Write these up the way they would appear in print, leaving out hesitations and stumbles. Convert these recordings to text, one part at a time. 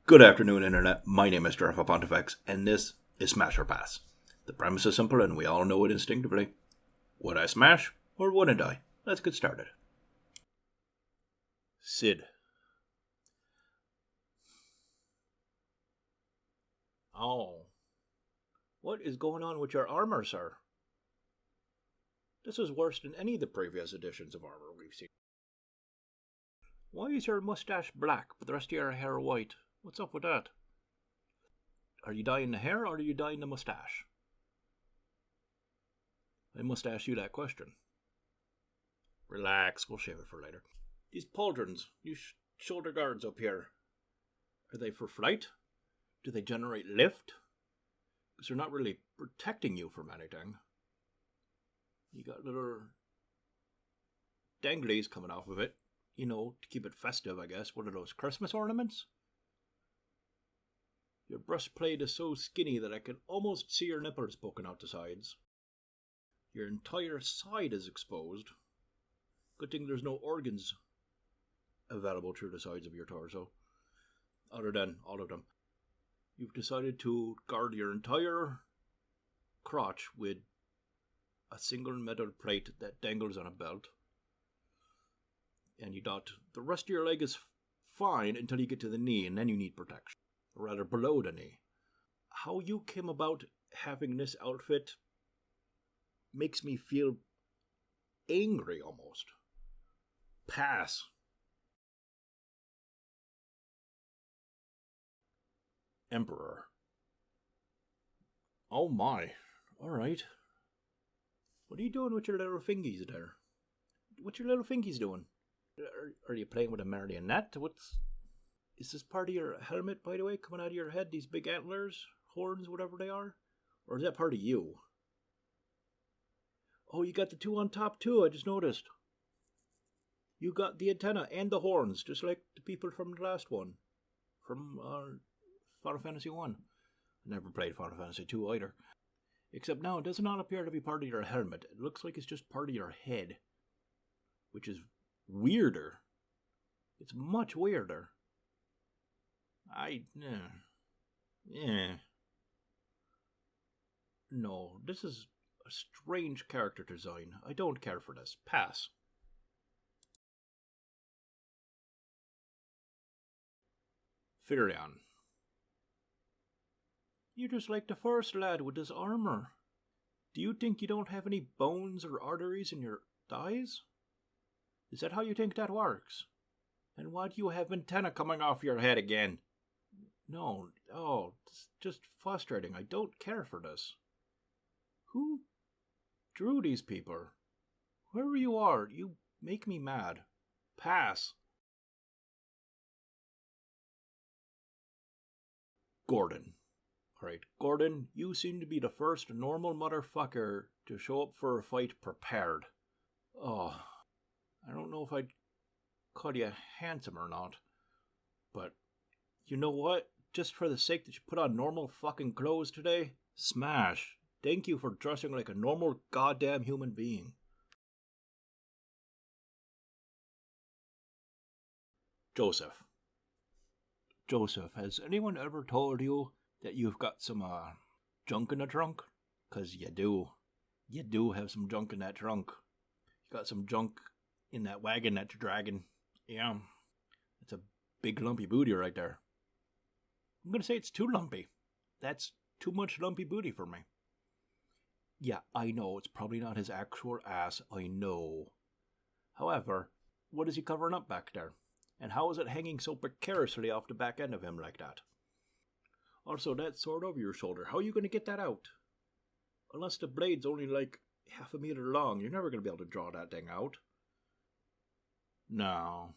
Good afternoon, Internet. My name is Jeff Pontifex, and this is Smash or Pass. The premise is simple, and we all know it instinctively. Would I smash, or wouldn't I? Let's get started. Sid. Oh. What is going on with your armor, sir? This is worse than any of the previous editions of armor we've seen. Why is your mustache black, but the rest of your hair white? What's up with that? Are you dyeing the hair, or are you dyeing the mustache? I must ask you that question. Relax, we'll shave it for later. These pauldrons, these shoulder guards up here, are they for flight? Do they generate lift? Because they're not really protecting you from anything. You got little danglies coming off of it, you know, to keep it festive, I guess. What are those, Christmas ornaments? Your breastplate is so skinny that I can almost see your nipples poking out the sides. Your entire side is exposed. Good thing there's no organs available through the sides of your torso, other than all of them. You've decided to guard your entire crotch with a single metal plate that dangles on a belt. And you thought the rest of your leg is fine until you get to the knee, and then you need protection. Or rather, below the knee. How you came about having this outfit makes me feel angry almost. Pass. Emperor. Oh my. Alright. What are you doing with your little fingies there? What your little fingies doing? Are you playing with a marionette? Is this part of your helmet, by the way, coming out of your head? These big antlers, horns, whatever they are? Or is that part of you? Oh, you got the two on top too, I just noticed. You got the antenna and the horns, just like the people from the last one. From Final Fantasy 1. I never played Final Fantasy 2 either. Except now, it does not appear to be part of your helmet. It looks like it's just part of your head. Which is weirder. It's much weirder. No, this is a strange character design. I don't care for this. Pass. Firion. You're just like the first lad with his armor. Do you think you don't have any bones or arteries in your thighs? Is that how you think that works? And why do you have antenna coming off your head again? No, it's just frustrating. I don't care for this. Who drew these people? Whoever you are, you make me mad. Pass. Gordon. Alright, Gordon, you seem to be the first normal motherfucker to show up for a fight prepared. Oh, I don't know if I'd call you handsome or not, but you know what? Just for the sake that you put on normal fucking clothes today, smash. Thank you for dressing like a normal goddamn human being. Joseph, has anyone ever told you that you've got some junk in the trunk? 'Cause you do. You do have some junk in that trunk. You got some junk in that wagon that you're dragging. Yeah. It's a big lumpy booty right there. I'm gonna say it's too lumpy. That's too much lumpy booty for me. Yeah, I know, it's probably not his actual ass, I know. However, what is he covering up back there? And how is it hanging so precariously off the back end of him like that? Also, that sword over your shoulder, how are you going to get that out? Unless the blade's only like half a meter long, you're never going to be able to draw that thing out. No,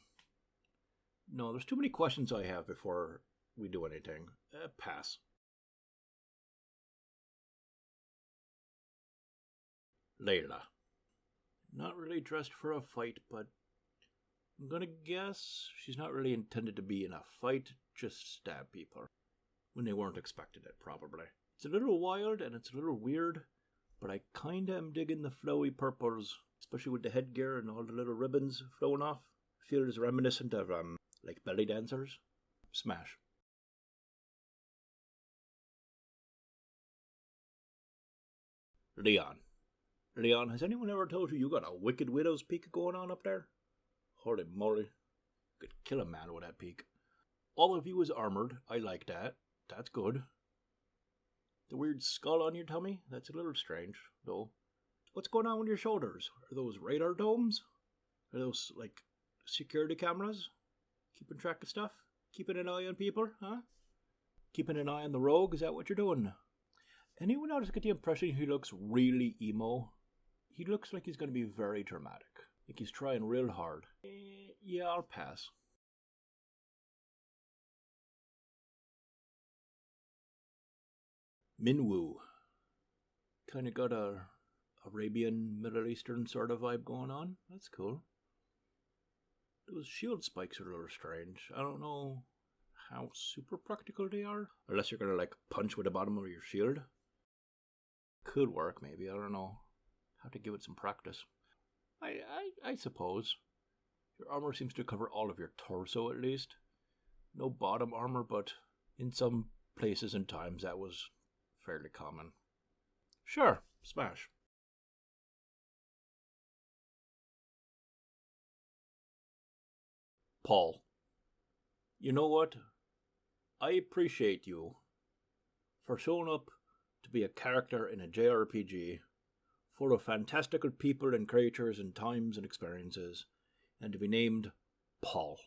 there's too many questions I have before we do anything. Pass. Layla. Not really dressed for a fight, but I'm gonna guess she's not really intended to be in a fight, just stab people. When they weren't expecting it, probably. It's a little wild and it's a little weird, but I kinda am digging the flowy purples, especially with the headgear and all the little ribbons flowing off. I feel it's reminiscent of, like belly dancers. Smash. Leon. Leon, has anyone ever told you got a wicked widow's peak going on up there? Holy moly. Could kill a man with that peak. All of you is armored. I like that. That's good. The weird skull on your tummy? That's a little strange, though. What's going on with your shoulders? Are those radar domes? Are those, like, security cameras? Keeping track of stuff? Keeping an eye on people, huh? Keeping an eye on the rogue? Is that what you're doing? Anyone else get the impression he looks really emo? He looks like he's going to be very dramatic. Like he's trying real hard. Yeah, I'll pass. Minwoo. Kind of got a Arabian, Middle Eastern sort of vibe going on. That's cool. Those shield spikes are a little strange. I don't know how super practical they are. Unless you're going to like punch with the bottom of your shield. Could work maybe, I don't know. Have to give it some practice. I suppose. Your armor seems to cover all of your torso at least. No bottom armor, but in some places and times that was fairly common. Sure, smash. Paul. You know what? I appreciate you for showing up to be a character in a JRPG full of fantastical people and creatures and times and experiences, and to be named Paul.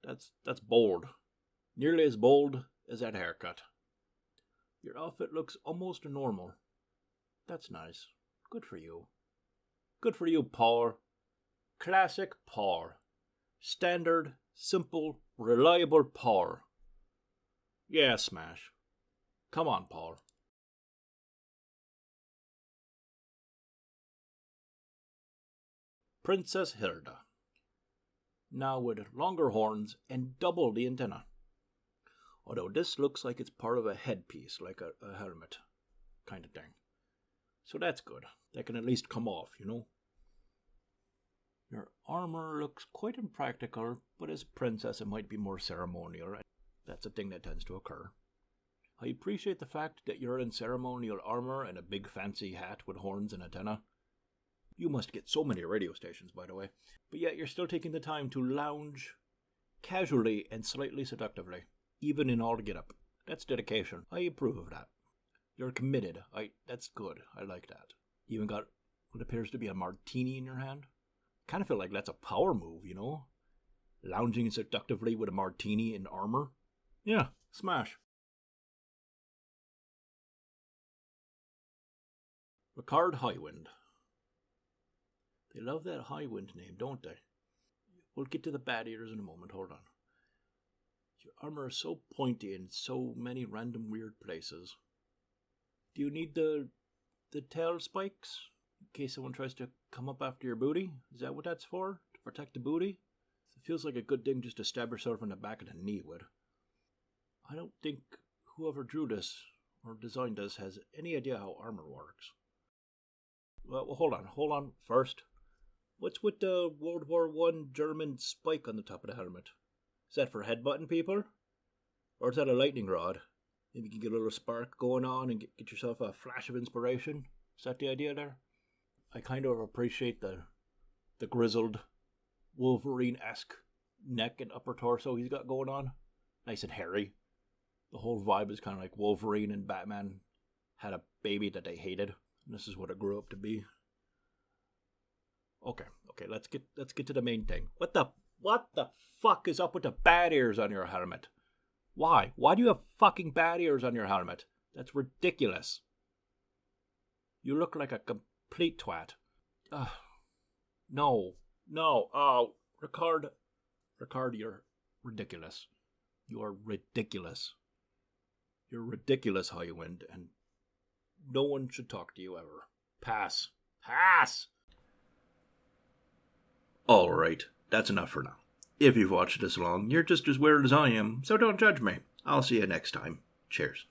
That's bold. Nearly as bold as that haircut. Your outfit looks almost normal. That's nice. Good for you. Good for you, Paul. Classic Paul. Standard, simple, reliable Paul. Yeah, smash. Come on, Paul. Princess Hilda. Now with longer horns and double the antenna. Although this looks like it's part of a headpiece, like a helmet kind of thing. So that's good. That can at least come off, you know. Your armor looks quite impractical, but as a princess it might be more ceremonial. That's a thing that tends to occur. I appreciate the fact that you're in ceremonial armor and a big fancy hat with horns and antenna. You must get so many radio stations, by the way. But yet you're still taking the time to lounge casually and slightly seductively, even in all the get-up. That's dedication. I approve of that. You're committed. That's good. I like that. You even got what appears to be a martini in your hand. Kind of feel like that's a power move, you know? Lounging seductively with a martini in armor. Yeah, smash. Ricard Highwind. They love that Highwind name, don't they? We'll get to the bad eaters in a moment, hold on. Your armor is so pointy in so many random weird places. Do you need the tail spikes? In case someone tries to come up after your booty? Is that what that's for? To protect the booty? It feels like a good thing just to stab yourself in the back of the knee with. I don't think whoever drew this or designed this has any idea how armor works. Well, hold on. First, what's with the World War I German spike on the top of the helmet? Is that for headbutting people? Or is that a lightning rod? Maybe you can get a little spark going on and get yourself a flash of inspiration? Is that the idea there? I kind of appreciate the grizzled, Wolverine-esque neck and upper torso he's got going on. Nice and hairy. The whole vibe is kind of like Wolverine and Batman had a baby that they hated. And this is what it grew up to be. Okay, let's get to the main thing. What the fuck is up with the bat ears on your helmet? Why? Why do you have fucking bat ears on your helmet? That's ridiculous. You look like a complete twat. No. Oh, Ricard, you're ridiculous. You are ridiculous. You're ridiculous, Highwind, and no one should talk to you ever. Pass. Alright, that's enough for now. If you've watched this long, you're just as weird as I am, so don't judge me. I'll see you next time. Cheers.